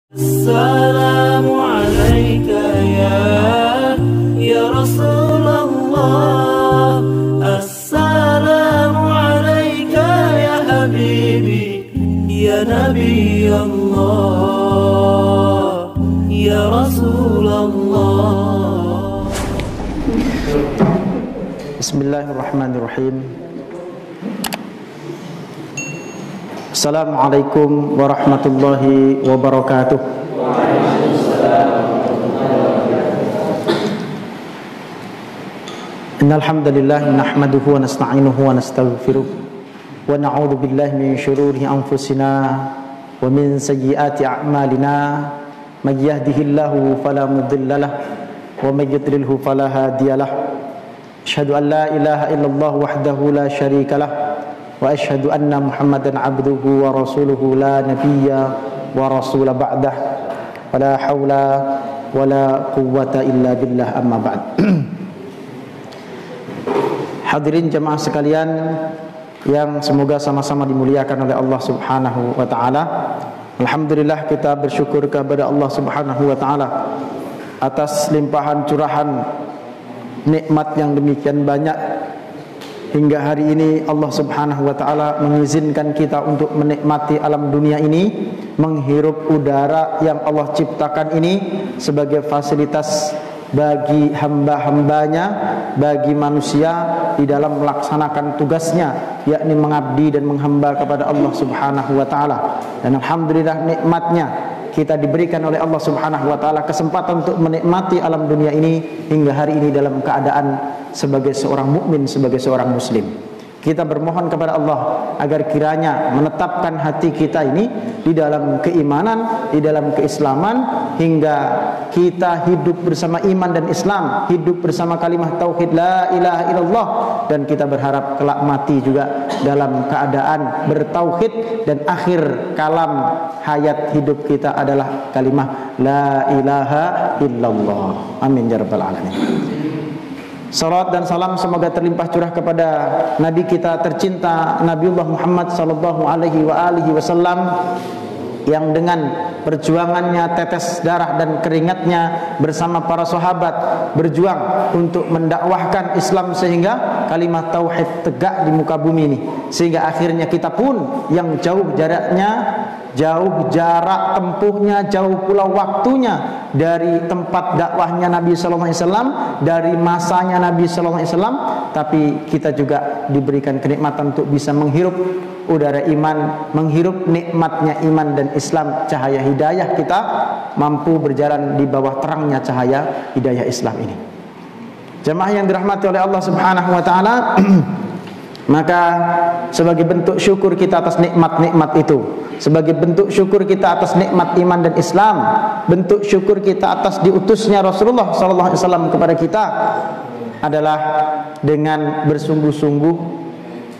Assalamu alayka ya Rasulullah. Assalamu alayka ya Habibi ya Nabi Allah ya Rasulullah. Bismillahirrahmanirrahim. Assalamualaikum warahmatullahi wabarakatuh. Innal hamdalillah nahmaduhu wa nasta'inuhu wa nastaghfiruh wa na'udzu billahi min shururi anfusina wa min sayyiati a'malina. May yahdihillahu fala mudilla lahu wa may yudlilhu fala hadiyalah. Asyhadu an la ilaha illallah wahdahu la syarika lah wa asyhadu anna Muhammadan abduhu wa rasuluhu la nabiyya wa rasula ba'dah wa la haula wa la quwwata illa billah amma ba'd. Hadirin jemaah sekalian yang semoga sama-sama dimuliakan oleh Allah Subhanahu wa taala. Alhamdulillah, kita bersyukur kepada Allah Subhanahu wa taala atas limpahan curahan nikmat yang demikian banyak. Hingga hari ini Allah Subhanahu wa taala mengizinkan kita untuk menikmati alam dunia ini, menghirup udara yang Allah ciptakan ini sebagai fasilitas bagi hamba-hambanya, bagi manusia di dalam melaksanakan tugasnya, yakni mengabdi dan menghamba kepada Allah Subhanahu wa taala. Dan alhamdulillah, nikmatnya kita diberikan oleh Allah Subhanahu wa taala kesempatan untuk menikmati alam dunia ini hingga hari ini dalam keadaan sebagai seorang mukmin, sebagai seorang muslim. Kita bermohon kepada Allah agar kiranya menetapkan hati kita ini di dalam keimanan, di dalam keislaman, hingga kita hidup bersama iman dan Islam, hidup bersama kalimah tauhid la ilaha illallah, dan kita berharap kelak mati juga dalam keadaan bertauhid dan akhir kalam hayat hidup kita adalah kalimah la ilaha illallah. Amin ya rabbal alamin. Salat dan salam semoga terlimpah curah kepada Nabi kita tercinta Nabiullah Muhammad sallallahu alaihi wasallam, yang dengan perjuangannya, tetes darah dan keringatnya bersama para sahabat berjuang untuk mendakwahkan Islam sehingga kalimat tauhid tegak di muka bumi ini, sehingga akhirnya kita pun yang jauh jaraknya, jauh jarak tempuhnya, jauh pula waktunya dari tempat dakwahnya Nabi sallallahu alaihi wasallam, dari masanya Nabi sallallahu alaihi wasallam, tapi kita juga diberikan kenikmatan untuk bisa menghirup udara iman, menghirup nikmatnya iman dan Islam, cahaya hidayah kita mampu berjalan di bawah terangnya cahaya hidayah Islam ini. Jemaah yang dirahmati oleh Allah Subhanahu wa taala, maka sebagai bentuk syukur kita atas nikmat-nikmat itu, sebagai bentuk syukur kita atas nikmat iman dan Islam, bentuk syukur kita atas diutusnya Rasulullah sallallahu alaihi wasallam kepada kita adalah dengan bersungguh-sungguh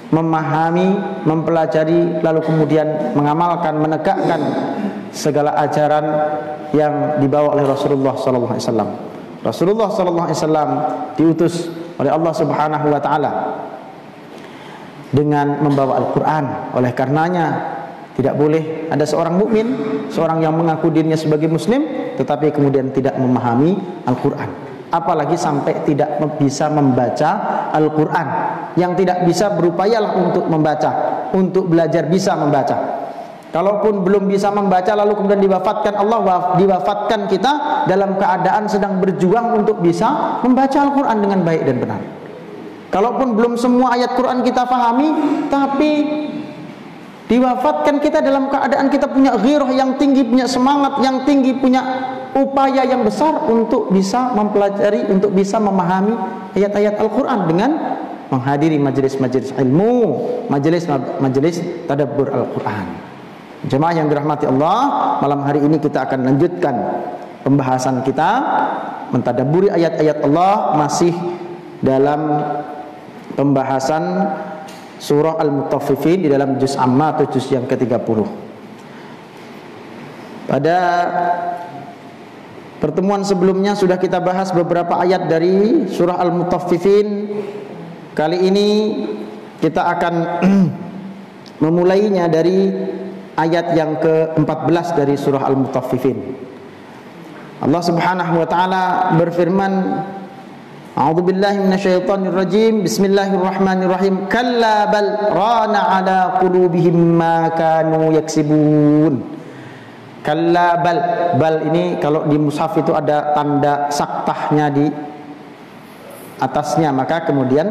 memahami, mempelajari, lalu kemudian mengamalkan, menegakkan segala ajaran yang dibawa oleh Rasulullah sallallahu alaihi wasallam. Rasulullah sallallahu alaihi wasallam diutus oleh Allah Subhanahu wa taala dengan membawa Al-Qur'an. Oleh karenanya tidak boleh ada seorang mukmin, seorang yang mengaku dirinya sebagai muslim tetapi kemudian tidak memahami Al-Qur'an, apalagi sampai tidak bisa membaca Al-Qur'an. Yang tidak bisa berupayalah untuk membaca, untuk belajar bisa membaca. Kalaupun belum bisa membaca lalu kemudian diwafatkan, Allah diwafatkan kita dalam keadaan sedang berjuang untuk bisa membaca Al-Qur'an dengan baik dan benar. Kalaupun belum semua ayat Quran kita pahami, tapi diwafatkan kita dalam keadaan kita punya ghirah yang tinggi, punya semangat yang tinggi, punya upaya yang besar untuk bisa mempelajari, untuk bisa memahami ayat-ayat Al-Quran dengan menghadiri majelis-majelis ilmu, majelis tadabbur Al-Quran. Jemaah yang dirahmati Allah, malam hari ini kita akan lanjutkan pembahasan kita mentadabburi ayat-ayat Allah, masih dalam pembahasan surah Al-Mutaffifin di dalam juz amma atau juz yang ke-30. Pada pertemuan sebelumnya sudah kita bahas beberapa ayat dari surah Al-Mutaffifin. Kali ini kita akan memulainya dari ayat yang ke-14 dari surah Al-Mutaffifin. Allah Subhanahu wa taala berfirman, A'udzubillahi minasyaitonir rajim. Bismillahirrahmanirrahim. Kalla bal rana ala qulubihim ma kanu yaksibun. Kalla bal ini kalau di mushaf itu ada tanda saktahnya di atasnya, maka kemudian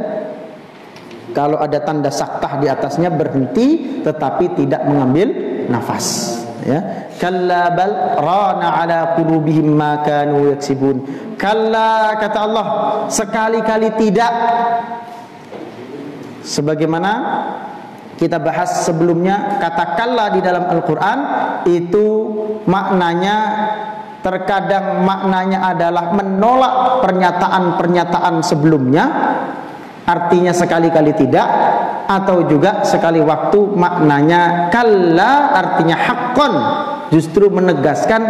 kalau ada tanda saktah di atasnya berhenti tetapi tidak mengambil nafas, ya. Kalla bal rana ala qulubihim ma kanu yaksibun. Kalla, kata Allah, sekali-kali tidak. Sebagaimana kita bahas sebelumnya, kata kalla di dalam Al-Quran itu maknanya terkadang maknanya adalah menolak pernyataan-pernyataan sebelumnya, artinya sekali-kali tidak, atau juga sekali waktu maknanya kalla artinya haqqan, justru menegaskan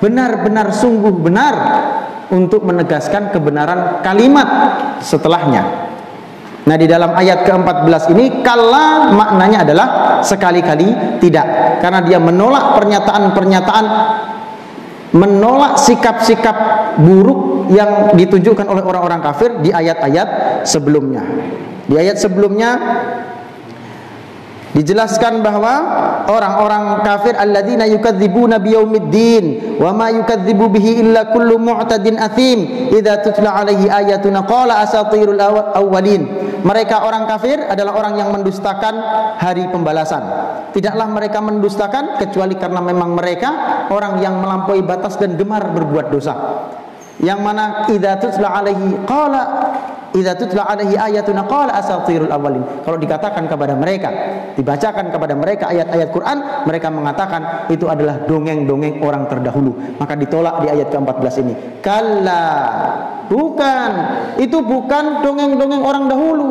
benar-benar sungguh benar untuk menegaskan kebenaran kalimat setelahnya. Nah, di dalam ayat ke-14 ini kalla maknanya adalah sekali-kali tidak, karena dia menolak pernyataan-pernyataan, menolak sikap-sikap buruk yang ditunjukkan oleh orang-orang kafir di ayat-ayat sebelumnya. Di ayat sebelumnya dijelaskan bahwa orang-orang kafir alladzina yukadzibuna biyaumiddin wa ma yukadzibu bihi illa kullu mu'tadin athim idza tutla alaihi ayatuna qala asatirul awwalin. Mereka orang kafir adalah orang yang mendustakan hari pembalasan. Tidaklah mereka mendustakan kecuali karena memang mereka orang yang melampaui batas dan gemar berbuat dosa. Yang mana idza tutla alaihi ayatuna qala asatirul awwalin. Kalau dikatakan kepada mereka, dibacakan kepada mereka ayat-ayat Quran, mereka mengatakan itu adalah dongeng-dongeng orang terdahulu. Maka ditolak di ayat ke-14 ini. Kalla, bukan, itu bukan dongeng-dongeng orang dahulu.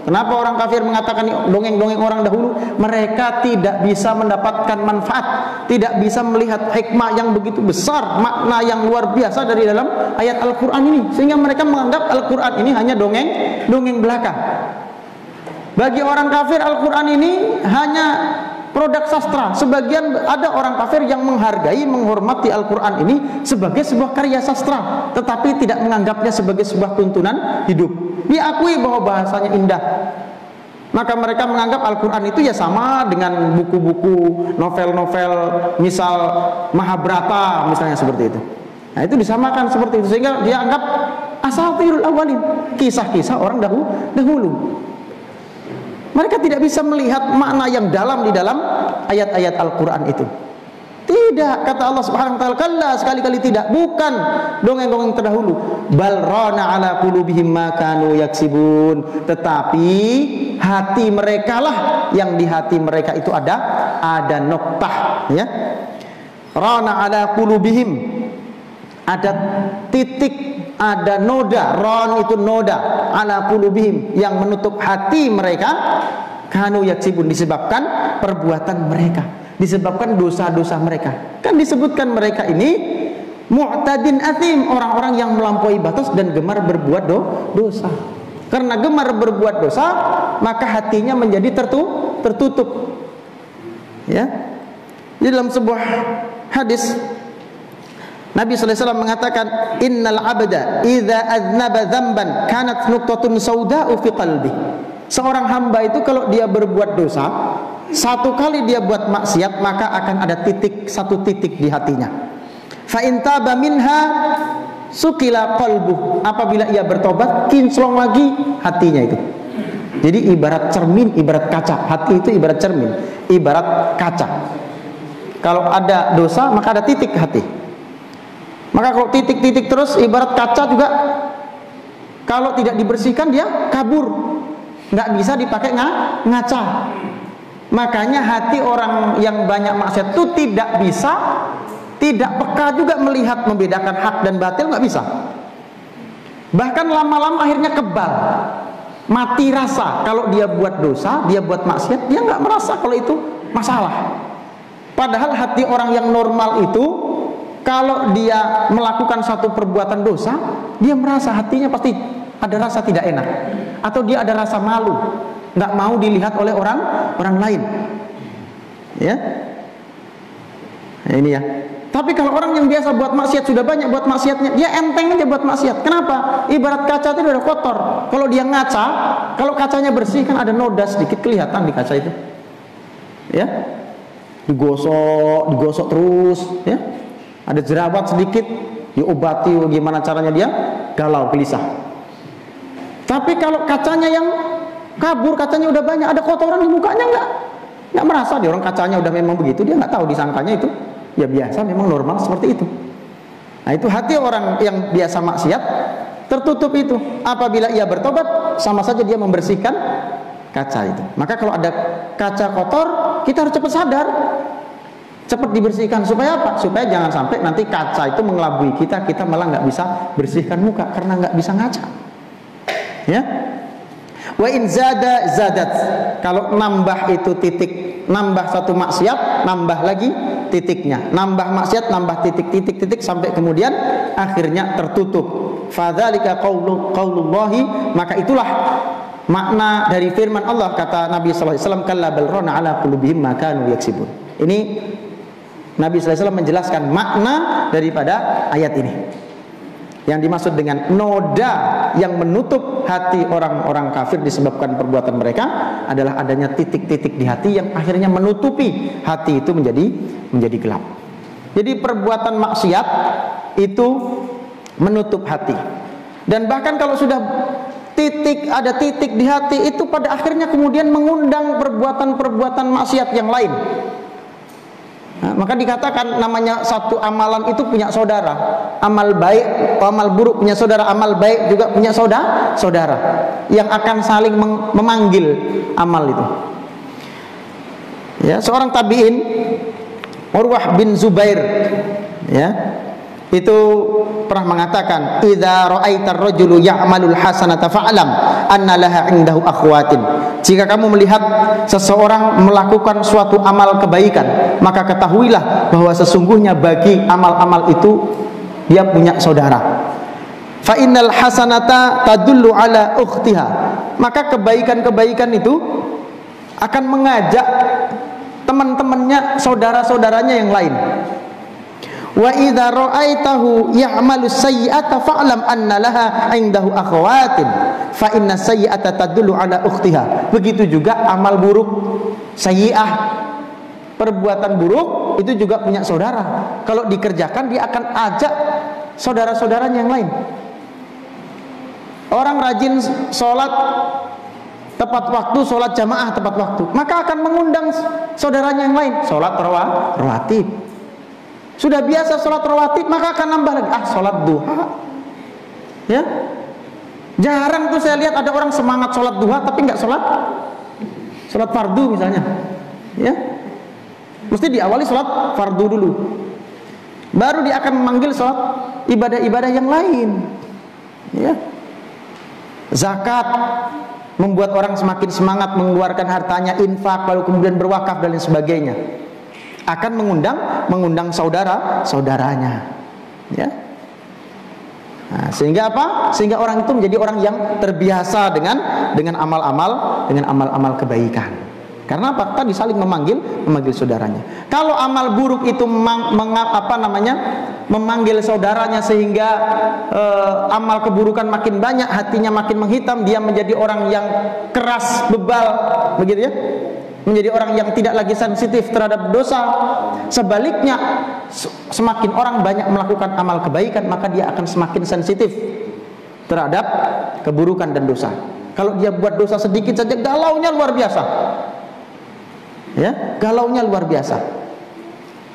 Kenapa orang kafir mengatakan dongeng-dongeng orang dahulu? Mereka tidak bisa mendapatkan manfaat, tidak bisa melihat hikmah yang begitu besar, makna yang luar biasa dari dalam ayat Al-Quran ini, sehingga mereka menganggap Al-Quran ini hanya dongeng belaka. Bagi orang kafir Al-Quran ini hanya produk sastra. Sebagian ada orang kafir yang menghargai, menghormati Al-Quran ini sebagai sebuah karya sastra, tetapi tidak menganggapnya sebagai sebuah tuntunan hidup. Diakui bahwa bahasanya indah, maka mereka menganggap Al-Quran itu ya sama dengan buku-buku, novel-novel, misal Mahabharata misalnya, seperti itu. Nah, itu disamakan seperti itu, sehingga dia anggap asatirul awwalin, kisah-kisah orang dahulu. Mereka tidak bisa melihat makna yang dalam di dalam ayat-ayat Al-Quran itu. Tidak, kata Allah Subhanahu wa taala, kalla, sekali-kali tidak, bukan dongeng-dongeng terdahulu. Bal rana ala qulubihim ma kanu yaksibun. Tetapi hati mereka lah, yang di hati mereka itu ada noktah, ya. Rana ala qulubihim, ada titik, ada noda. Ron itu noda, ala qulubihim, yang menutup hati mereka, kanu yaksibun, disebabkan perbuatan mereka, disebabkan dosa-dosa mereka. Kan disebutkan mereka ini mu'tadin athim, orang-orang yang melampaui batas dan gemar berbuat dosa. Karena gemar berbuat dosa, maka hatinya menjadi tertutup. Ya. Di dalam sebuah hadis Nabi sallallahu alaihi wasallam mengatakan, innal abda idza aznaba dzamban kanat nuqtatun sauda'u fi qalbi. Seorang hamba itu kalau dia berbuat dosa, satu kali dia buat maksiat, maka akan ada satu titik di hatinya. Fa in taba minha sukila qalbuh. Apabila ia bertobat, kinclong lagi hatinya itu. Jadi ibarat cermin, ibarat kaca. Hati itu ibarat cermin, ibarat kaca. Kalau ada dosa, maka ada titik hati. Maka kalau titik-titik terus, ibarat kaca juga, kalau tidak dibersihkan dia kabur, nggak bisa dipakai ngaca. Makanya hati orang yang banyak maksiat itu tidak bisa, tidak peka juga melihat, membedakan hak dan batil, nggak bisa. Bahkan lama-lama akhirnya kebal, mati rasa. Kalau dia buat dosa, dia buat maksiat, dia nggak merasa kalau itu masalah. Padahal hati orang yang normal itu, kalau dia melakukan satu perbuatan dosa, dia merasa hatinya pasti ada rasa tidak enak, atau dia ada rasa malu, nggak mau dilihat oleh orang lain. Ya, Nah, ini ya. Tapi kalau orang yang biasa buat maksiat, sudah banyak buat maksiatnya, dia enteng aja buat maksiat. Kenapa? Ibarat kaca itu udah kotor. Kalau dia ngaca, kalau kacanya bersih kan ada noda sedikit kelihatan di kaca itu. Ya. Digosok terus, ya. Ada jerawat sedikit, diobati. Gimana caranya dia? Galau, gelisah. Tapi kalau kacanya yang kabur, kacanya udah banyak, ada kotoran di mukanya, nggak merasa dia orang kacanya udah memang begitu, dia nggak tahu, disangkanya itu ya biasa, memang normal seperti itu. Nah, itu hati orang yang biasa maksiat tertutup itu. Apabila ia bertobat, sama saja dia membersihkan kaca itu. Maka kalau ada kaca kotor, kita harus cepat sadar, cepat dibersihkan. Supaya apa? Supaya jangan sampai nanti kaca itu mengelabui kita malah nggak bisa bersihkan muka karena nggak bisa ngaca. Ya. Wa in zada zadat. Kalau nambah itu titik, nambah satu maksiat, nambah lagi titiknya. Nambah maksiat, nambah titik sampai kemudian akhirnya tertutup. Fadzalika qaulullahi, maka itulah makna dari firman Allah, kata Nabi sallallahu alaihi wasallam, kalla bal rana ala qulubihim ma kanu yaksibun. Ini Nabi sallallahu alaihi wasallam menjelaskan makna daripada ayat ini. Yang dimaksud dengan noda yang menutup hati orang-orang kafir disebabkan perbuatan mereka adalah adanya titik-titik di hati yang akhirnya menutupi hati itu menjadi gelap. Jadi perbuatan maksiat itu menutup hati. Dan bahkan kalau sudah ada titik di hati itu pada akhirnya kemudian mengundang perbuatan-perbuatan maksiat yang lain. Nah, maka dikatakan namanya satu amalan itu punya saudara. Amal baik, amal buruk punya saudara. Amal baik juga punya saudara yang akan saling memanggil amal itu. Ya, seorang tabi'in, Urwah bin Zubair, ya, itu pernah mengatakan, idza ra'aitar rajulu ya'malul hasanata fa'lam anna laha 'indahu akhwatin. Jika kamu melihat seseorang melakukan suatu amal kebaikan, maka ketahuilah bahwa sesungguhnya bagi amal-amal itu dia punya saudara. Fa innal hasanata tadullu ala ukhtiha. Maka kebaikan-kebaikan itu akan mengajak teman-temannya, saudara-saudaranya yang lain. Wa idza ra'aitahu ya'malu sayyi'ata fa'lam anna laha 'indahu akhwatin fa inna sayyi'ata tadullu ala ukhtiha. Begitu juga amal buruk, sayyi'ah, perbuatan buruk itu juga punya saudara. Kalau dikerjakan dia akan ajak saudara-saudaranya yang lain. Orang rajin sholat tepat waktu, sholat jamaah tepat waktu, maka akan mengundang saudaranya yang lain. Sholat rawatib, sudah biasa sholat rawatib, maka akan nambah lagi, sholat duha. Ya, jarang tuh saya lihat ada orang semangat sholat duha tapi nggak sholat fardu misalnya. Ya, mesti diawali sholat fardu dulu, baru dia akan memanggil sholat ibadah-ibadah yang lain. Ya, zakat membuat orang semakin semangat mengeluarkan hartanya, infak, lalu kemudian berwakaf dan lain sebagainya. Akan mengundang saudara-saudaranya, ya. Nah, sehingga apa? Sehingga orang itu menjadi orang yang terbiasa dengan amal-amal kebaikan. Karena apa? Tadi saling memanggil saudaranya. Kalau amal buruk itu memanggil saudaranya sehingga amal keburukan makin banyak, hatinya makin menghitam, dia menjadi orang yang keras, bebal, begitu ya. Menjadi orang yang tidak lagi sensitif terhadap dosa. Sebaliknya, semakin orang banyak melakukan amal kebaikan, maka dia akan semakin sensitif terhadap keburukan dan dosa. Kalau dia buat dosa sedikit saja, galaunya luar biasa. Ya, galaunya luar biasa.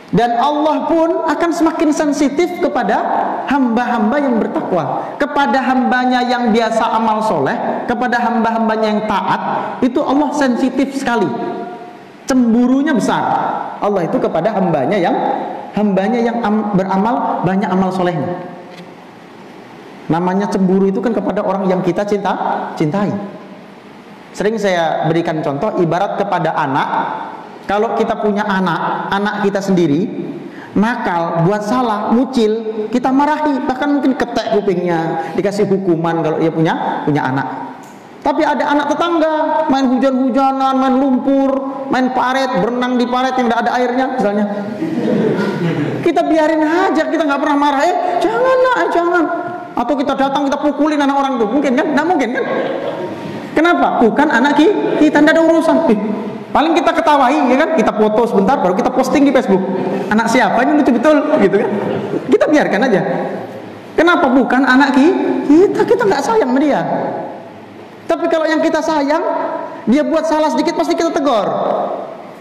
Dan Allah pun akan semakin sensitif kepada hamba-hamba yang bertakwa, kepada hambanya yang biasa amal soleh, kepada hamba-hambanya yang taat. Itu Allah sensitif sekali, cemburunya besar Allah itu kepada hambanya yang beramal banyak amal solehnya. Namanya cemburu itu kan kepada orang yang kita cintai. Sering saya berikan contoh, ibarat kepada anak. Kalau kita punya anak kita sendiri nakal, buat salah, mucil, kita marahi, bahkan mungkin ketek kupingnya, dikasih hukuman kalau dia punya anak. Tapi ada anak tetangga main hujan-hujanan, main lumpur, main paret, berenang di paret yang tidak ada airnya misalnya. Kita biarin aja, kita nggak pernah marah. Jangan lah, jangan. Atau kita datang kita pukulin anak orang itu, mungkin kan? Nggak mungkin kan? Kenapa? Bukan anak kita, tidak ada urusan. Paling kita ketawain, ya kan? Kita foto sebentar, baru kita posting di Facebook. Anak siapa ini lucu betul, gitu kan? Kita biarkan aja. Kenapa? Bukan anak kita nggak sayang sama dia. Tapi kalau yang kita sayang, dia buat salah sedikit pasti kita tegur.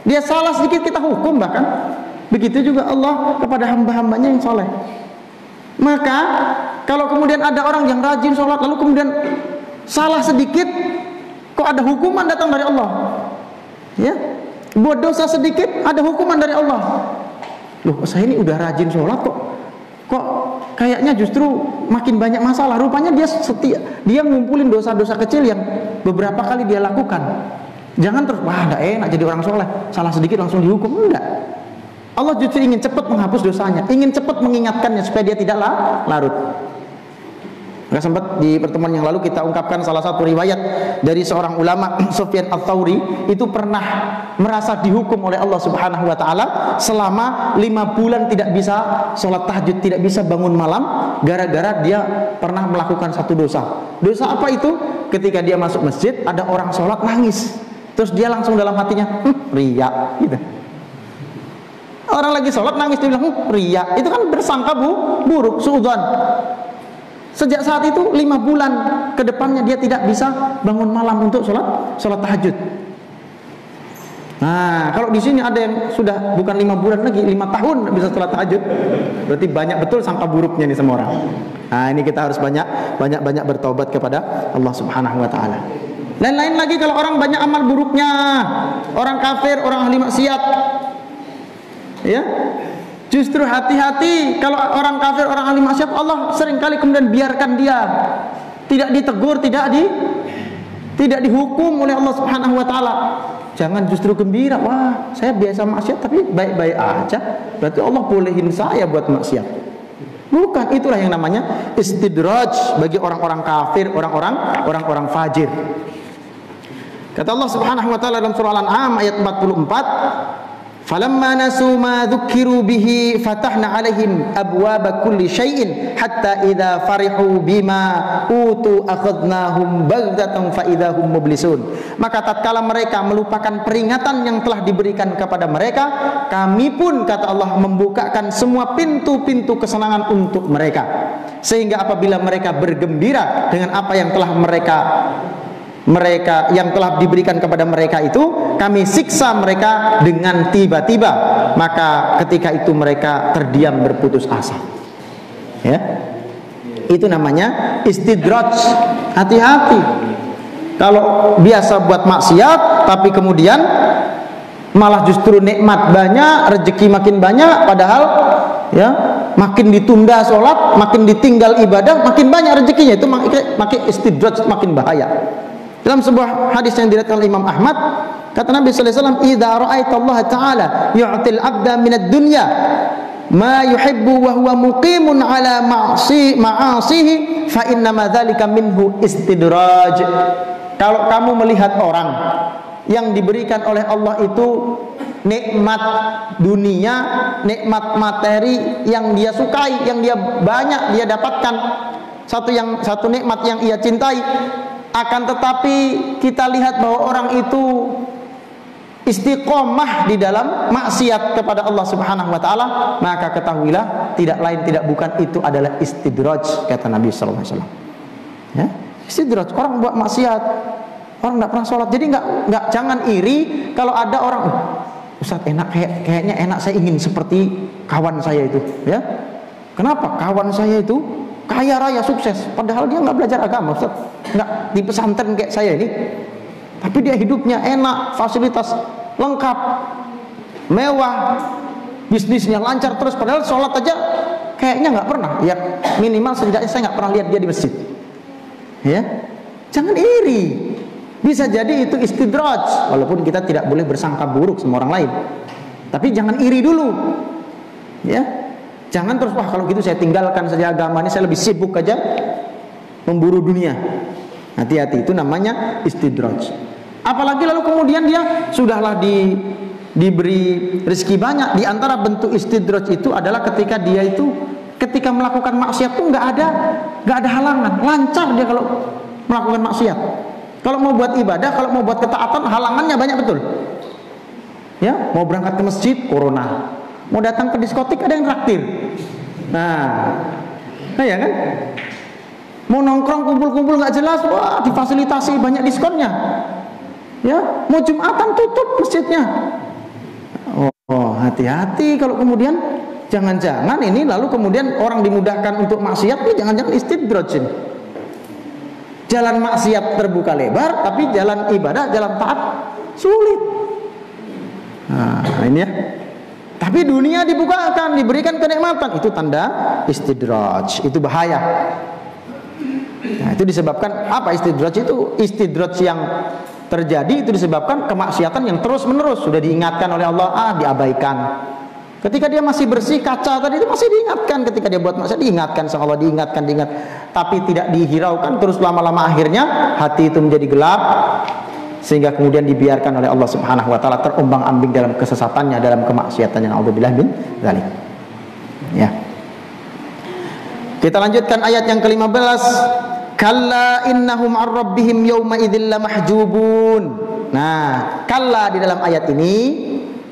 Dia salah sedikit kita hukum bahkan. Begitu juga Allah kepada hamba-hambanya yang soleh. Maka kalau kemudian ada orang yang rajin sholat lalu kemudian salah sedikit, kok ada hukuman datang dari Allah? Ya, buat dosa sedikit ada hukuman dari Allah. Loh, saya ini udah rajin sholat kok kayaknya justru makin banyak masalah. Rupanya dia ngumpulin dosa-dosa kecil yang beberapa kali dia lakukan. Jangan terus, wah enggak enak jadi orang soleh, salah sedikit langsung dihukum. Enggak. Allah justru ingin cepat menghapus dosanya, ingin cepat mengingatkannya supaya dia tidak larut. Maka sempat di pertemuan yang lalu kita ungkapkan salah satu riwayat dari seorang ulama, Sufyan Ats-Tsauri, itu pernah merasa dihukum oleh Allah Subhanahu wa taala selama 5 bulan tidak bisa sholat tahajud, tidak bisa bangun malam gara-gara dia pernah melakukan satu dosa. Dosa apa itu? Ketika dia masuk masjid ada orang sholat nangis, terus dia langsung dalam hatinya riya gitu. Orang lagi sholat nangis dia bilang riya, itu kan bersangka buruk, suudzon. Sejak saat itu 5 bulan ke depannya dia tidak bisa bangun malam untuk sholat tahajud. Nah, kalau di sini ada yang sudah bukan 5 bulan lagi, 5 tahun bisa sholat tahajud, berarti banyak betul sangka buruknya nih semua orang. Nah, ini kita harus banyak bertaubat kepada Allah Subhanahu wa taala. Lain-lain lagi kalau orang banyak amal buruknya, orang kafir, orang ahli maksiat. Ya. Justru hati-hati kalau orang kafir, orang ahli maksiat, Allah seringkali kemudian biarkan dia tidak ditegur, tidak dihukum oleh Allah Subhanahu wa taala. Jangan justru gembira, wah, saya biasa maksiat tapi baik-baik aja. Berarti Allah bolehin saya buat maksiat. Bukan, itulah yang namanya istidraj bagi orang-orang kafir, orang-orang fajir. Kata Allah Subhanahu wa taala dalam surah Al-An'am ayat 44, falamma nasu ma dzukiru bihi fatahna alaihim abwaaba kulli syai'in hatta idza farihu bima utu akhadnahum baghtatan fa idzahum mublisun. Maka tatkala mereka melupakan peringatan yang telah diberikan kepada mereka, kami pun, kata Allah, membukakan semua pintu-pintu kesenangan untuk mereka, sehingga apabila mereka bergembira dengan apa yang telah mereka yang telah diberikan kepada mereka itu, kami siksa mereka dengan tiba-tiba, maka ketika itu mereka terdiam berputus asa. Ya, itu namanya istidraj. Hati-hati kalau biasa buat maksiat tapi kemudian malah justru nikmat banyak, rezeki makin banyak, padahal ya makin ditunda sholat, makin ditinggal ibadah, makin banyak rezekinya. Itu makin istidraj, makin bahaya. Dalam sebuah hadis yang diriwayatkan oleh Imam Ahmad, kata Nabi sallallahu alaihi wasallam, "Idza ra'aita Allah Ta'ala yu'til 'abda minad dunya ma yuhibbu wa huwa muqimun 'ala ma'asihi fa inna ma dzalika minhu istidraj." Kalau kamu melihat orang yang diberikan oleh Allah itu nikmat dunia, nikmat materi yang dia sukai, yang dia banyak dia dapatkan, satu nikmat yang ia cintai, akan tetapi kita lihat bahwa orang itu istiqomah di dalam maksiat kepada Allah Subhanahu wa taala, maka ketahuilah tidak lain tidak bukan itu adalah istidraj, kata Nabi sallallahu alaihi wasallam. Ya, istidraj, orang buat maksiat, orang enggak pernah sholat. Jadi enggak jangan iri kalau ada orang, Ustaz enak, kayaknya enak, saya ingin seperti kawan saya itu, ya. Kenapa? Kawan saya itu kaya raya sukses, padahal dia nggak belajar agama, Ustaz. Nggak di pesantren kayak saya ini, tapi dia hidupnya enak, fasilitas lengkap, mewah, bisnisnya lancar terus, padahal sholat aja kayaknya nggak pernah. Ya minimal setidaknya saya nggak pernah lihat dia di masjid. Ya, jangan iri. Bisa jadi itu istidraj, walaupun kita tidak boleh bersangka buruk sama orang lain. Tapi jangan iri dulu. Ya. Jangan terus, wah kalau gitu saya tinggalkan saja agama ini, saya lebih sibuk aja memburu dunia. Hati-hati, itu namanya istidraj. Apalagi lalu kemudian dia sudahlah diberi rezeki banyak. Di antara bentuk istidraj itu adalah ketika dia itu ketika melakukan maksiat tuh nggak ada halangan, lancar dia kalau melakukan maksiat. Kalau mau buat ibadah, kalau mau buat ketaatan, halangannya banyak betul. Ya, mau berangkat ke masjid, corona. Mau datang ke diskotik, ada yang traktir. Nah ya kan? Mau nongkrong kumpul-kumpul nggak jelas, wah difasilitasi banyak diskonnya. Ya, mau Jumatan tutup masjidnya. Oh, hati-hati kalau kemudian jangan-jangan ini lalu kemudian orang dimudahkan untuk maksiat, ini jangan-jangan istidraj ini. Jalan maksiat terbuka lebar, tapi jalan ibadah, jalan taat sulit. Nah, ini ya. Tapi dunia dibukakan, diberikan kenikmatan, itu tanda istidraj, itu bahaya. Nah, itu disebabkan apa istidraj itu? Istidraj yang terjadi itu disebabkan kemaksiatan yang terus-menerus, sudah diingatkan oleh Allah, diabaikan. Ketika dia masih bersih, kaca tadi itu masih diingatkan, ketika dia buat maksiat diingatkan sama Allah, diingatkan, tapi tidak dihiraukan, terus lama-lama akhirnya hati itu menjadi gelap, sehingga kemudian dibiarkan oleh Allah Subhanahu wa taala terombang-ambing dalam kesesatannya, dalam kemaksiatannya. Na'udzubillah min dzalik. Ya. Kita lanjutkan ayat yang ke-15. Kalla innahum 'an rabbihim yawma idzil lamahjubun. Nah, kalla di dalam ayat ini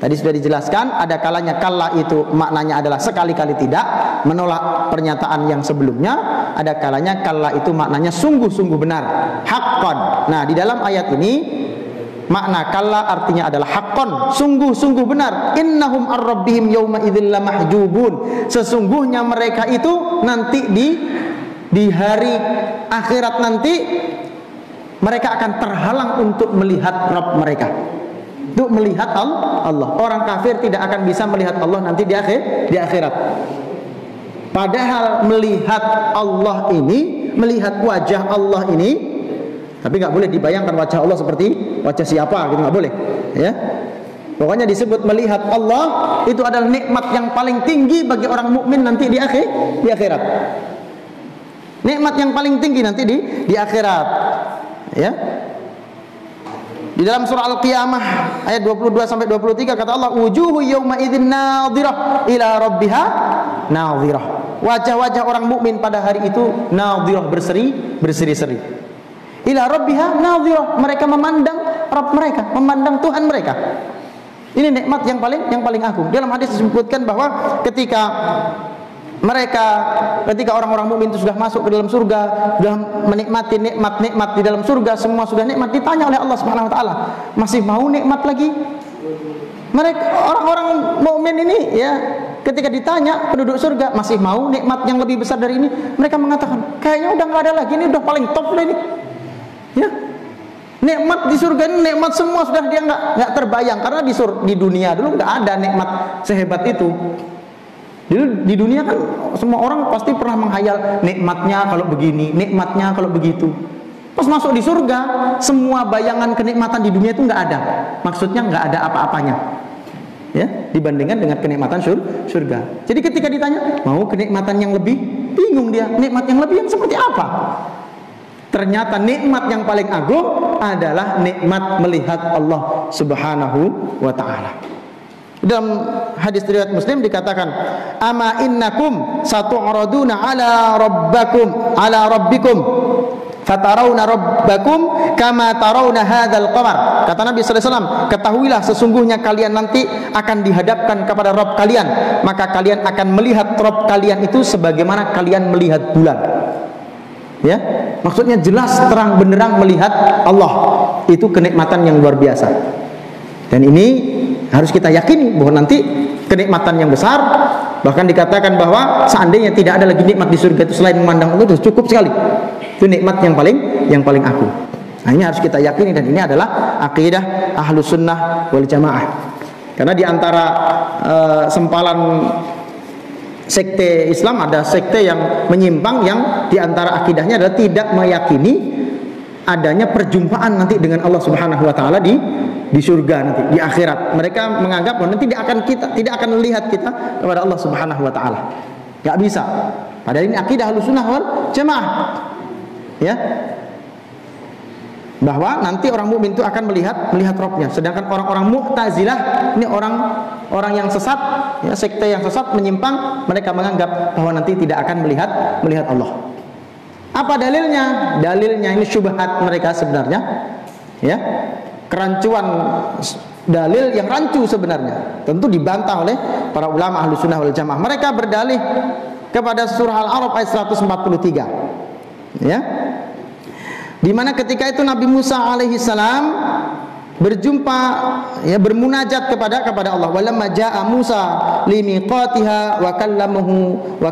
tadi sudah dijelaskan, ada kalanya kalla itu maknanya adalah sekali-kali tidak, menolak pernyataan yang sebelumnya. Ada kalanya kalla itu maknanya sungguh-sungguh benar, haqqan. Nah, di dalam ayat ini makna kalla artinya adalah haqqan, sungguh-sungguh benar. Innahum ar-rabbihim yawma idzil lamahjubun. Sesungguhnya mereka itu nanti di hari akhirat nanti mereka akan terhalang untuk melihat Rabb mereka, untuk melihat Allah. Orang kafir tidak akan bisa melihat Allah nanti di akhirat. Padahal melihat Allah ini, melihat wajah Allah ini, tapi nggak boleh dibayangkan wajah Allah seperti wajah siapa, gitu, nggak boleh. Ya, pokoknya disebut melihat Allah itu adalah nikmat yang paling tinggi bagi orang mukmin nanti di akhirat. Nikmat yang paling tinggi nanti di akhirat. Ya. Di dalam surah Al-Qiyamah ayat 22 sampai 23 kata Allah, wujuhu yawma idzin nadhirah ila rabbiha nadhirah. Wajah-wajah orang mukmin pada hari itu nadhirah, berseri-seri. Ila rabbiha nadhirah, mereka memandang Rabb mereka, memandang Tuhan mereka. Ini nikmat yang paling agung. Dalam hadis disebutkan bahwa ketika orang-orang mukmin itu sudah masuk ke dalam surga, sudah menikmati nikmat-nikmat di dalam surga, semua sudah nikmat, ditanya oleh Allah Subhanahu wa taala, masih mau nikmat lagi? Mereka orang-orang mukmin ini ya, ketika ditanya penduduk surga, masih mau nikmat yang lebih besar dari ini? Mereka mengatakan, kayaknya udah nggak ada lagi, ini udah paling top lah ini. Ya. Nikmat di surga ini, nikmat semua sudah dia nggak terbayang, karena di dunia dulu nggak ada nikmat sehebat itu. Di dunia kan semua orang pasti pernah menghayal nikmatnya kalau begini, nikmatnya kalau begitu. Pas masuk di surga, semua bayangan kenikmatan di dunia itu nggak ada. Maksudnya nggak ada apa-apanya, ya, dibandingkan dengan kenikmatan surga. Jadi ketika ditanya mau kenikmatan yang lebih, bingung dia, nikmat yang lebih yang seperti apa? Ternyata nikmat yang paling agung adalah nikmat melihat Allah Subhanahu wa ta'ala. Dalam hadis riwayat Muslim dikatakan, ama innakum satu'raduna ala rabbikum fatarawna rabbakum kama tarawna hadzal qamar. Kata Nabi sallallahu alaihi wasallam, ketahuilah sesungguhnya kalian nanti akan dihadapkan kepada Rabb kalian, maka kalian akan melihat Rabb kalian itu sebagaimana kalian melihat bulan. Ya, maksudnya jelas terang benderang melihat Allah. Itu kenikmatan yang luar biasa. Dan ini harus kita yakini bahwa nanti kenikmatan yang besar. Bahkan dikatakan bahwa seandainya tidak ada lagi nikmat di surga itu selain memandang Allah, itu cukup sekali. Itu nikmat yang paling agung. Nah, ini harus kita yakini, dan ini adalah akidah Ahlus Sunnah wal Jamaah. Karena di antara sempalan sekte Islam ada sekte yang menyimpang, yang di antara akidahnya adalah tidak meyakini adanya perjumpaan nanti dengan Allah Subhanahu wa taala di surga nanti, di akhirat. Mereka menganggap bahwa nanti tidak akan melihat kita kepada Allah Subhanahu wa taala. Enggak bisa. Padahal ini akidah Ahlus Sunnah wal Jamaah. Ya. bahwa nanti orang mukmin itu akan melihat Rabbnya. Sedangkan orang-orang Mu'tazilah ini orang yang sesat, ya, sekte yang sesat, menyimpang, mereka menganggap bahwa nanti tidak akan melihat Allah. Apa dalilnya? Dalilnya ini syubhat mereka sebenarnya, ya, kerancuan dalil yang rancu sebenarnya. Tentu dibantah oleh para ulama Ahlus Sunnah wal Jamaah. Mereka berdalih kepada surah Al-A'raf ayat 143, ya, di mana ketika itu Nabi Musa alaihi salam berjumpa, ya, bermunajat kepada Allah. Walamma jaa Musa limiqatiha wa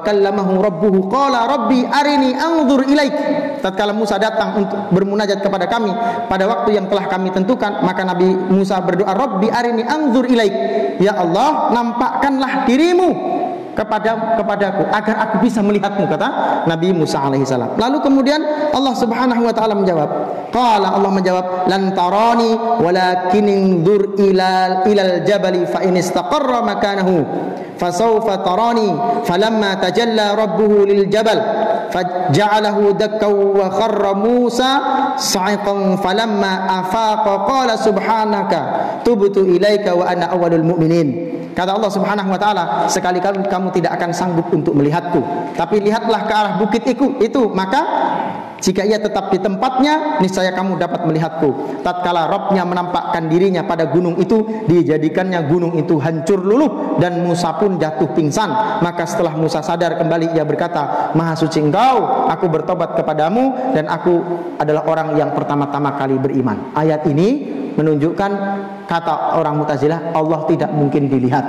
kallamahu rabbuhu qala rabbi arini anzur ilaik. Tatkala Musa datang untuk bermunajat kepada kami pada waktu yang telah kami tentukan, maka Nabi Musa berdoa, rabbi arini anzur ilaik, ya Allah, nampakkanlah dirimu kepadaku agar aku bisa melihatmu, kata Nabi Musa alaihi salam. Lalu kemudian Allah Subhanahu wa taala menjawab, qala, Allah menjawab, lan tarani walakin inzur ilal jabali fa in istaqarra makanahu fasawfa tarani falamma tajalla rabbuhu lil jabal faj'alahu dakkan wa kharra Musa sa'iqan falamma afaqa qala subhanaka tubtu ilaika wa ana awwalul mu'minin. Kata Allah Subhanahu wa taala, sekali-kali kamu tidak akan sanggup untuk melihatku, tapi lihatlah ke arah bukit itu, maka jika ia tetap di tempatnya, niscaya kamu dapat melihatku. Tatkala Rabbnya menampakkan dirinya pada gunung itu, dijadikannya gunung itu hancur luluh dan Musa pun jatuh pingsan. Maka setelah Musa sadar kembali, ia berkata, Maha suci Engkau, aku bertobat kepadamu dan aku adalah orang yang pertama-tama kali beriman. Ayat ini menunjukkan, kata orang Mu'tazilah, Allah tidak mungkin dilihat,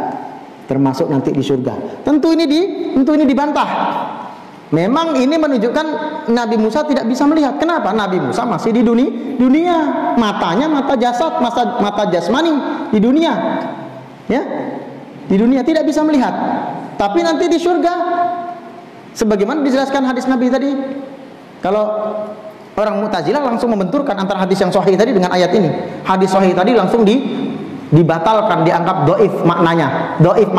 termasuk nanti di surga. Tentu ini dibantah. Memang ini menunjukkan Nabi Musa tidak bisa melihat. Kenapa? Nabi Musa masih di dunia. Matanya mata jasad, mata jasmani di dunia. Ya, di dunia tidak bisa melihat. Tapi nanti di surga, sebagaimana dijelaskan hadis Nabi tadi, kalau orang Mu'tazilah langsung membenturkan antara hadis yang sahih tadi dengan ayat ini. Hadis sahih tadi langsung dibatalkan, dianggap dhaif maknanya, dhaif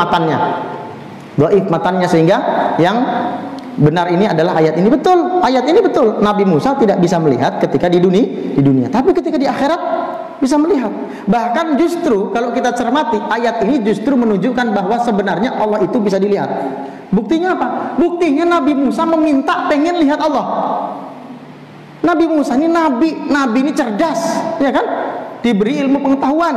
matannya, sehingga yang benar ini adalah ayat ini. Betul, ayat ini betul. Nabi Musa tidak bisa melihat ketika di dunia, tapi ketika di akhirat bisa melihat. Bahkan justru kalau kita cermati, ayat ini justru menunjukkan bahwa sebenarnya Allah itu bisa dilihat. Buktinya apa? Buktinya Nabi Musa meminta pengen lihat Allah. Nabi Musa ini nabi ini cerdas, ya kan? Diberi ilmu pengetahuan.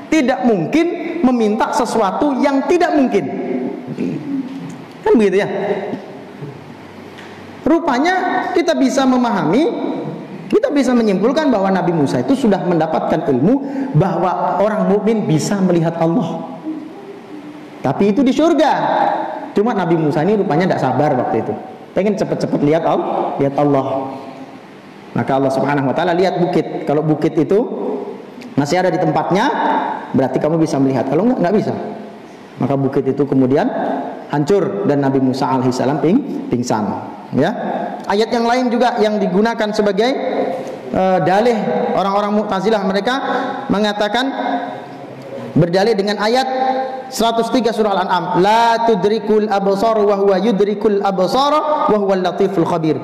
Tidak mungkin meminta sesuatu yang tidak mungkin. Kan begitu ya? Rupanya kita bisa memahami, kita bisa menyimpulkan bahwa Nabi Musa itu sudah mendapatkan ilmu bahwa orang mukmin bisa melihat Allah. Tapi itu di surga. Cuma Nabi Musa ini rupanya tidak sabar waktu itu. Pengen cepat-cepat lihat Allah. Maka Allah Subhanahu wa taala lihat bukit. Kalau bukit itu masih ada di tempatnya, berarti kamu bisa melihat. Kalau enggak bisa. Maka bukit itu kemudian hancur dan Nabi Musa alaihissalam pingsan. Ya. Ayat yang lain juga yang digunakan sebagai dalih orang-orang Mu'tazilah, mereka mengatakan, berdalih dengan ayat 103 surah Al-An'am, la tudrikul absar wa huwa yudrikul absar wa huwal latiful khabir.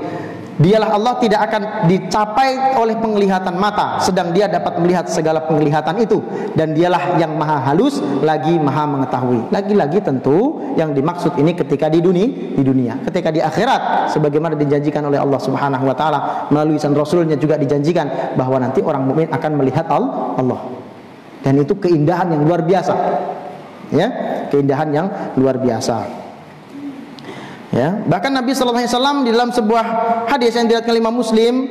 Dialah Allah tidak akan dicapai oleh penglihatan mata, sedang Dia dapat melihat segala penglihatan itu, dan Dialah yang maha halus lagi maha mengetahui. Lagi-lagi tentu yang dimaksud ini ketika di dunia. Ketika di akhirat, sebagaimana dijanjikan oleh Allah Subhanahu wa taala melalui lisan Rasulnya, juga dijanjikan bahwa nanti orang mukmin akan melihat Allah. Dan itu keindahan yang luar biasa. Ya, keindahan yang luar biasa. Ya, bahkan Nabi sallallahu alaihi wasallam di dalam sebuah hadis yang diriwayatkan Imam Muslim,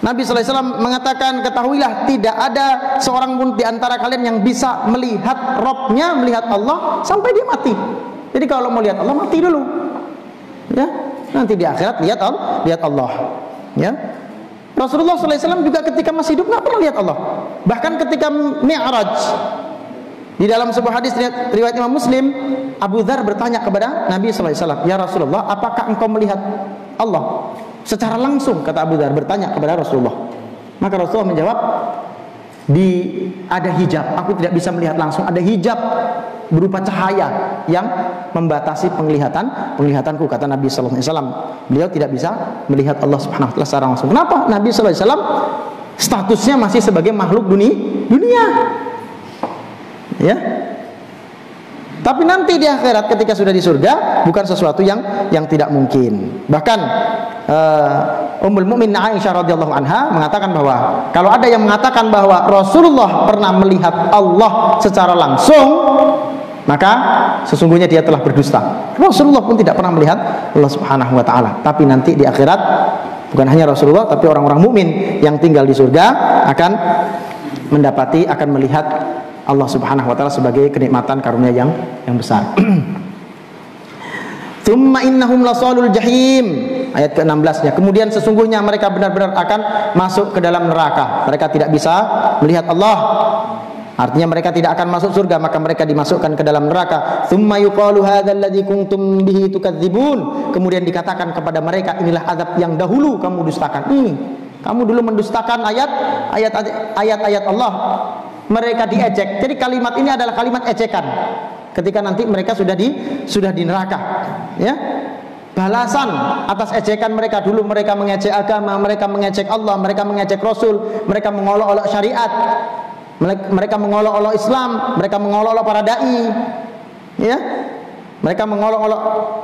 Nabi sallallahu alaihi wasallam mengatakan, ketahuilah tidak ada seorang pun di antara kalian yang bisa melihat Rabbnya, melihat Allah sampai dia mati. Jadi kalau mau lihat Allah, mati dulu. Ya, nanti di akhirat lihat Allah. Ya. Rasulullah sallallahu alaihi wasallam juga ketika masih hidup nggak pernah lihat Allah. Bahkan ketika Mi'raj, di dalam sebuah hadis riwayat Imam Muslim, Abu Dzar bertanya kepada Nabi sallallahu alaihi wasallam, "Ya Rasulullah, apakah engkau melihat Allah secara langsung?" Kata Abu Dzar bertanya kepada Rasulullah. Maka Rasulullah menjawab, ada hijab. Aku tidak bisa melihat langsung, ada hijab berupa cahaya yang membatasi penglihatanku, kata Nabi sallallahu alaihi wasallam. Beliau tidak bisa melihat Allah Subhanahu wa taala secara langsung. Kenapa? Nabi sallallahu alaihi wasallam statusnya masih sebagai makhluk dunia. Ya. Tapi nanti di akhirat ketika sudah di surga bukan sesuatu yang tidak mungkin. Bahkan Ummul Mukminin Aisyah radhiyallahu anha mengatakan bahwa kalau ada yang mengatakan bahwa Rasulullah pernah melihat Allah secara langsung, maka sesungguhnya dia telah berdusta. Rasulullah pun tidak pernah melihat Allah Subhanahu wa taala. Tapi nanti di akhirat bukan hanya Rasulullah tapi orang-orang mukmin yang tinggal di surga akan melihat Allah Subhanahu wa taala sebagai kenikmatan karunia yang besar. Tsumma innahum lasalul jahim. Ayat ke-16-nya. Kemudian sesungguhnya mereka benar-benar akan masuk ke dalam neraka. Mereka tidak bisa melihat Allah. Artinya mereka tidak akan masuk surga, maka mereka dimasukkan ke dalam neraka. Tsumma yuqalu hadzal ladzi kuntum bihi tukadzibun. Kemudian dikatakan kepada mereka, inilah azab yang dahulu kamu dustakan. Kamu dulu mendustakan ayat-ayat Allah. Mereka diejek. Jadi kalimat ini adalah kalimat ejekan. Ketika nanti mereka sudah di neraka, ya. Balasan atas ejekan mereka dulu, mereka mengejek agama, mereka mengejek Allah, mereka mengejek Rasul, mereka mengolok-olok syariat, mereka mengolok-olok Islam, mereka mengolok-olok para dai, ya. Mereka mengolok-olok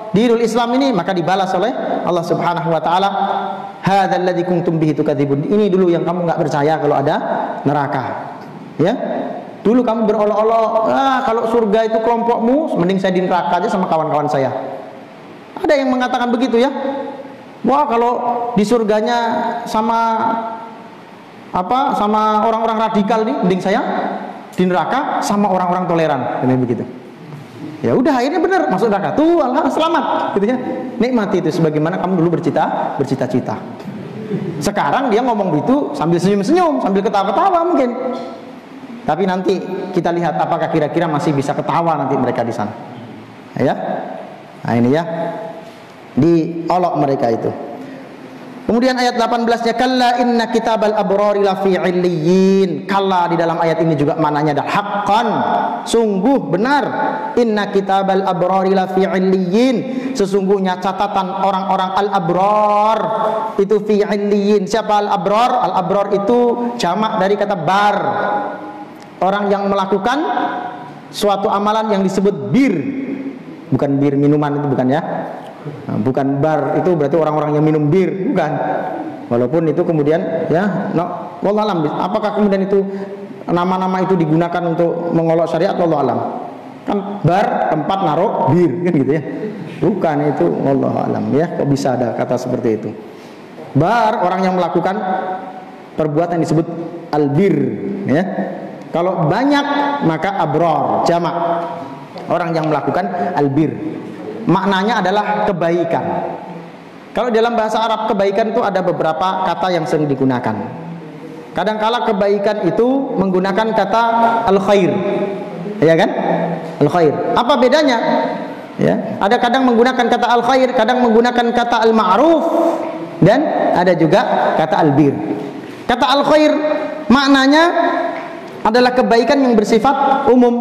dinul Islam ini, maka dibalas oleh Allah Subhanahu wa taala, hadzal ladzi kuntum bihi tukadzibun. Ini dulu yang kamu enggak percaya kalau ada neraka. Ya. Dulu kamu berolok-olok, kalau surga itu kelompokmu, mending saya di neraka aja sama kawan-kawan saya. Ada yang mengatakan begitu, ya. Wah, kalau di surganya sama orang-orang radikal nih, mending saya di neraka sama orang-orang toleran, ini begitu. Ya udah, akhirnya benar masuk neraka. Tuh, alhamdulillah selamat, gitu ya. Nikmati itu sebagaimana kamu dulu bercita-cita. Sekarang dia ngomong begitu sambil senyum-senyum, sambil ketawa-ketawa mungkin. Tapi nanti kita lihat apakah kira-kira masih bisa ketawa nanti mereka di sana. Ya. Nah, ini ya. Diolok mereka itu. Kemudian ayat 18-nya, kalla inna kitabal abrari lafi 'illiyyin. Kalla di dalam ayat ini juga maknanya adalah haqqan, sungguh benar. Inna kitabal abrari lafi 'illiyyin. Sesungguhnya catatan orang-orang al-abrar itu fi 'illiyyin. Siapa al-abrar? Al-abrar itu jamak dari kata bar. Orang yang melakukan suatu amalan yang disebut bir. Bukan bir minuman itu, bukan ya. Bukan bar itu berarti orang-orang yang minum bir, bukan. Walaupun itu kemudian ya, wallahu alam. Apakah kemudian itu nama-nama itu digunakan untuk mengolok syariat, wallahu alam. Kan bar tempat naruh bir kan gitu ya. Bukan itu, wallahu alam ya. Kok bisa ada kata seperti itu? Bar orang yang melakukan perbuatan yang disebut albir, ya. Kalau banyak maka abrar, jamak. Orang yang melakukan albir. Maknanya adalah kebaikan. Kalau dalam bahasa Arab kebaikan itu ada beberapa kata yang sering digunakan. Kadang-kala kebaikan itu menggunakan kata al-khair. Ya kan? Al-khair. Apa bedanya? Ya, ada kadang menggunakan kata al-khair, kadang menggunakan kata al-ma'ruf, dan ada juga kata al-bir. Kata al-khair maknanya adalah kebaikan yang bersifat umum.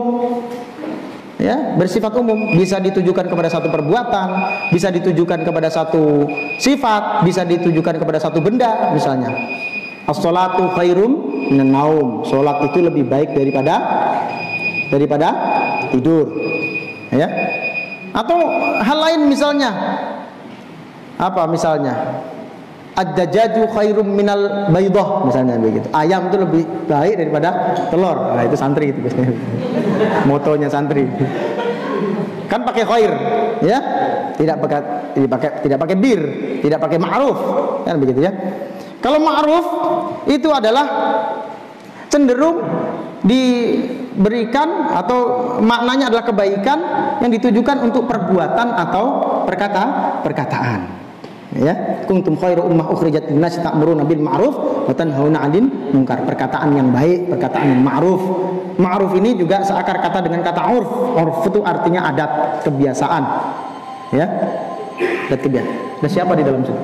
Ya, bersifat umum, bisa ditujukan kepada satu perbuatan, bisa ditujukan kepada satu sifat, bisa ditujukan kepada satu benda, misalnya as-sholatu khairum minan naum. Salat itu lebih baik daripada tidur. Ya. Atau hal lain misalnya. Apa misalnya? Ad-dajjaju khairum minal baydah, misalnya begitu. Ayam itu lebih baik daripada telur. Nah, itu santri itu biasanya. Motonya santri. Kan pakai khair, ya. Tidak pakai bir, tidak pakai ma'ruf, kan begitu ya. Kalau ma'ruf itu adalah cenderung diberikan atau maknanya adalah kebaikan yang ditujukan untuk perbuatan atau perkataan. Ya, kuntum khairu ummah ukhrijat lin-nas ta'muruna bil ma'ruf wa tanhauna 'anil munkar. Perkataan yang baik, perkataan yang ma'ruf. Ma'ruf ini juga seakar kata dengan kata urf. Urf itu artinya adat, kebiasaan. Ya. Adat kebiasaan. Ada siapa di dalam situ?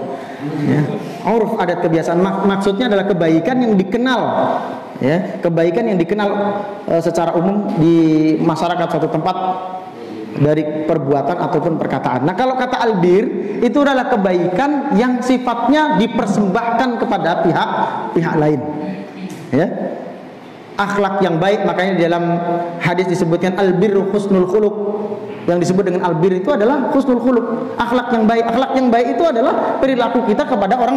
Ya. Urf, adat kebiasaan, maksudnya adalah kebaikan yang dikenal, Ya, kebaikan yang dikenal secara umum di masyarakat suatu tempat dari perbuatan ataupun perkataan. Nah, kalau kata albir itu adalah kebaikan yang sifatnya dipersembahkan kepada pihak lain. Ya. Akhlak yang baik, makanya di dalam hadis disebutkan albirru husnul khuluq. Yang disebut dengan albir itu adalah husnul khuluq, akhlak yang baik. Akhlak yang baik itu adalah perilaku kita kepada orang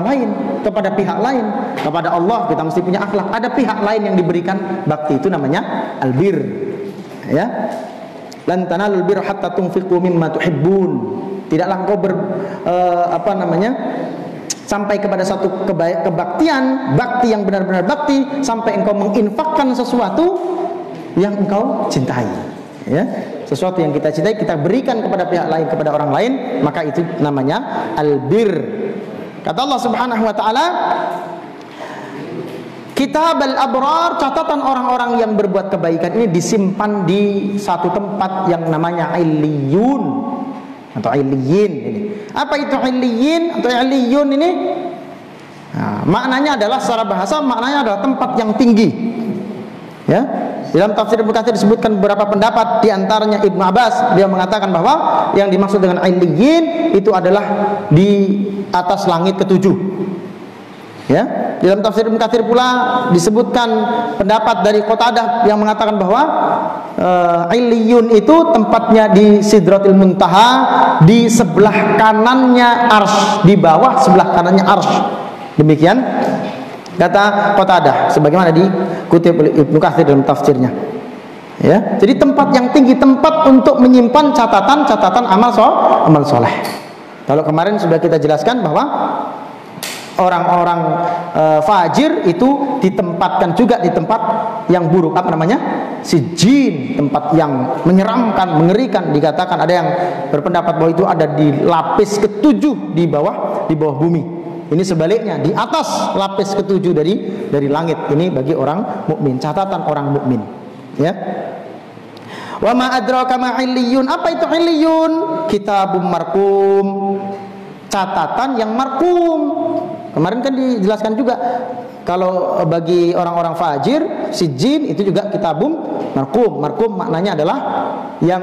lain, kepada pihak lain. Kepada Allah kita mesti punya akhlak. Ada pihak lain yang diberikan bakti, itu namanya albir. Ya. Lan tanalul birra hatta tunfiqu mimma tuhibbun. Tidaklah engkau sampai kepada satu kebaktian, bakti yang benar-benar bakti, sampai engkau menginfakkan sesuatu yang engkau cintai. Ya, sesuatu yang kita cintai kita berikan kepada pihak lain, kepada orang lain, maka itu namanya albir. Kata Allah Subhanahu wa taala, Kitab al-abrar, catatan orang-orang yang berbuat kebaikan ini disimpan di satu tempat yang namanya illiyun atau illiyin ini. Apa itu illiyin atau illiyun ini? Nah, maknanya adalah secara bahasa maknanya adalah tempat yang tinggi. Ya. Dalam tafsir Ibnu Katsir disebutkan beberapa pendapat, di antaranya Ibnu Abbas, dia mengatakan bahwa yang dimaksud dengan illiyin itu adalah di atas langit ketujuh. Ya, dalam tafsir Ibnu Katsir pula disebutkan pendapat dari Qatadah yang mengatakan bahwa illiyun itu tempatnya di Sidratil Muntaha, di sebelah kanannya arsy, di bawah sebelah kanannya arsy. Demikian kata Qatadah sebagaimana dikutip oleh Ibnu Katsir dalam tafsirnya. Ya, jadi tempat yang tinggi, tempat untuk menyimpan catatan-catatan amal soleh. Kalau kemarin sudah kita jelaskan bahwa orang-orang fajir itu ditempatkan juga di tempat yang buruk, apa namanya? Sijjin, tempat yang menyeramkan, mengerikan. Dikatakan ada yang berpendapat bahwa itu ada di lapis ketujuh di bawah bumi. Ini sebaliknya, di atas lapis ketujuh dari langit. Ini bagi orang mukmin, catatan orang mukmin. Ya. Wa ma adraka ma illiyun. Apa itu illiyun? Kitabum marqum. Catatan yang marqum. Kemarin kan dijelaskan juga kalau bagi orang-orang fajir, sijjin itu juga kitabum marqum. Marqum maknanya adalah yang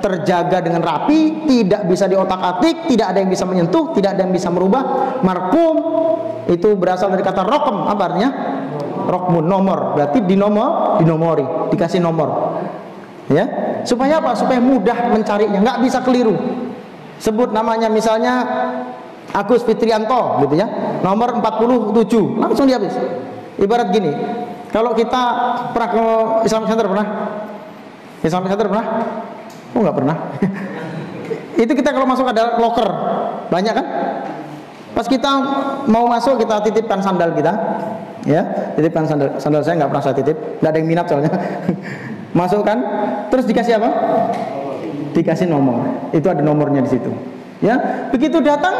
terjaga dengan rapi, tidak bisa diotak-atik, tidak ada yang bisa menyentuh, tidak ada yang bisa merubah. Marqum itu berasal dari kata raqam, apa artinya? Raqmun, nomor. Berarti dinomori, dikasih nomor. Ya, supaya apa? Supaya mudah mencarinya, nggak bisa keliru. Sebut namanya misalnya Agus Fitrianto gitu ya, nomor 47, langsung dihabis. Ibarat gini, kalau kita pernah ke Islamic Center, pernah? Islamic Center pernah? Oh, nggak pernah. Itu kita kalau masuk ada locker, banyak kan? Pas kita mau masuk kita titipkan sandal kita, ya, titipkan sandal saya nggak pernah saya titip, nggak ada yang minat soalnya. Masukkan, terus dikasih apa? Dikasih nomor. Itu ada nomornya di situ. Ya, begitu datang,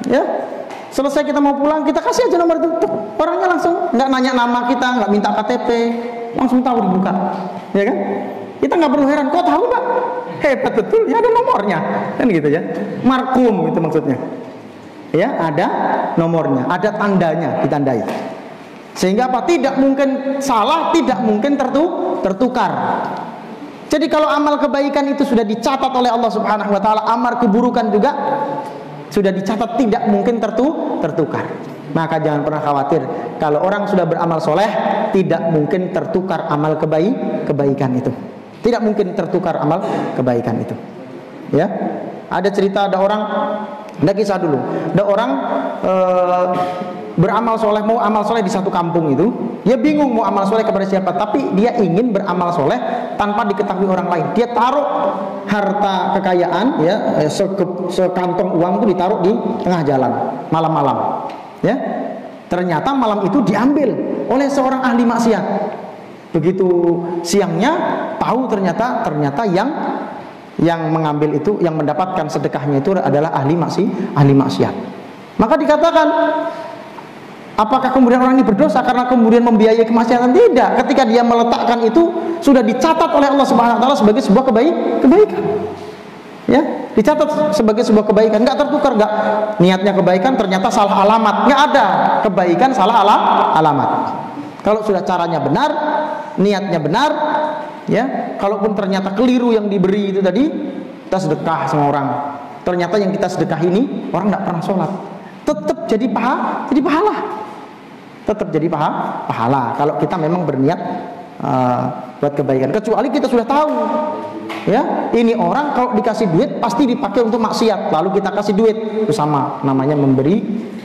ya, selesai kita mau pulang, kita kasih aja nomor itu. Orangnya langsung nggak nanya nama kita, nggak minta KTP, langsung tahu dibuka, ya kan? Kita nggak perlu heran, kok tahu Pak? Hebat betul, ya ada nomornya, kan gitu ya. Marqum itu maksudnya. Ya, ada nomornya, ada tandanya, ditandai. Sehingga apa? Tidak mungkin salah, tidak mungkin tertukar. Jadi kalau amal kebaikan itu sudah dicatat oleh Allah Subhanahu wa taala, amal keburukan juga sudah dicatat, tidak mungkin tertukar. Maka jangan pernah khawatir, kalau orang sudah beramal soleh, tidak mungkin tertukar amal kebaikan itu. Tidak mungkin tertukar amal kebaikan itu. Ya. Ada cerita, ada orang, ada kisah dulu. Ada orang beramal soleh, mau amal soleh di satu kampung itu, dia bingung mau amal soleh kepada siapa, tapi dia ingin beramal soleh tanpa diketahui orang lain. Dia taruh harta kekayaan, ya, sekantong uang itu ditaruh di tengah jalan malam-malam. Ya, ternyata malam itu diambil oleh seorang ahli maksiat. Begitu siangnya tahu ternyata yang mengambil itu, yang mendapatkan sedekahnya itu adalah ahli maksiat. Maka dikatakan, apakah kemudian orang ini berdosa karena kemudian membiayai kemaksiatan? Tidak. Ketika dia meletakkan itu sudah dicatat oleh Allah Subhanahu wa taala sebagai sebuah kebaikan. Ya, dicatat sebagai sebuah kebaikan, enggak tertukar, enggak. Niatnya kebaikan ternyata salah alamat, enggak ada kebaikan salah alamat. Kalau sudah caranya benar, niatnya benar, ya, kalaupun ternyata keliru yang diberi itu tadi, kita sedekah sama orang, ternyata yang kita sedekah ini orang tidak pernah sholat, tetap jadi pahala, tetap jadi pahala. Kalau kita memang berniat buat kebaikan, kecuali kita sudah tahu, ya, ini orang kalau dikasih duit pasti dipakai untuk maksiat, lalu kita kasih duit, itu sama, namanya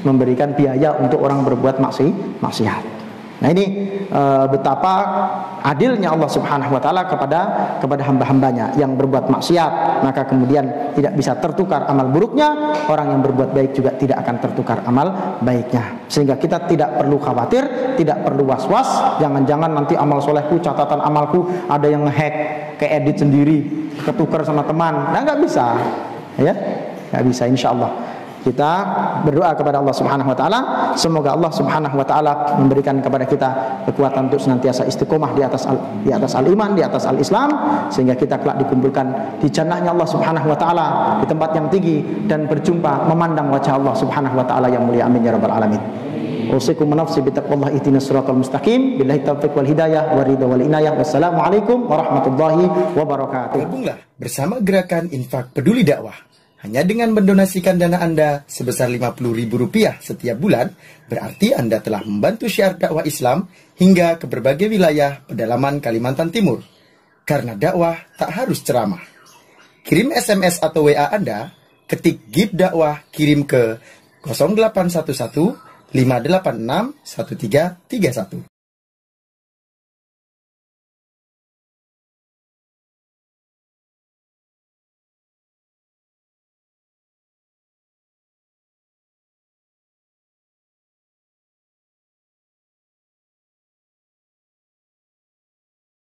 memberikan biaya untuk orang berbuat maksiat. Nah ini betapa adilnya Allah Subhanahu wa taala kepada hamba-hambanya yang berbuat maksiat, maka kemudian tidak bisa tertukar amal buruknya, orang yang berbuat baik juga tidak akan tertukar amal baiknya. Sehingga kita tidak perlu khawatir, tidak perlu was-was, jangan-jangan nanti amal solehku, catatan amalku ada yang ngehack, keedit sendiri, ketukar sama teman. Nah, nggak bisa. Ya, nggak bisa, insya Allah. Kita berdoa kepada Allah Subhanahu wa taala, semoga Allah Subhanahu wa taala memberikan kepada kita kekuatan untuk senantiasa istiqomah di atas al-iman, di atas al-Islam, sehingga kita kelak dikumpulkan di jannahnya Allah Subhanahu wa taala di tempat yang tinggi dan berjumpa memandang wajah Allah Subhanahu wa taala yang mulia. Amin ya rabbal alamin. Usikum nafsi bittaqwallah ihdinas siratal mustaqim. Billahi taufiq wal hidayah wa ridha wal inayah. Wassalamualaikum warahmatullahi wabarakatuh. Gabunglah bersama gerakan Infak Peduli Dakwah. Hanya dengan mendonasikan dana Anda sebesar Rp50.000 setiap bulan, berarti Anda telah membantu syiar dakwah Islam hingga ke berbagai wilayah pedalaman Kalimantan Timur. Karena dakwah tak harus ceramah. Kirim SMS atau WA Anda, ketik GIB dakwah, kirim ke 0811 586 1331.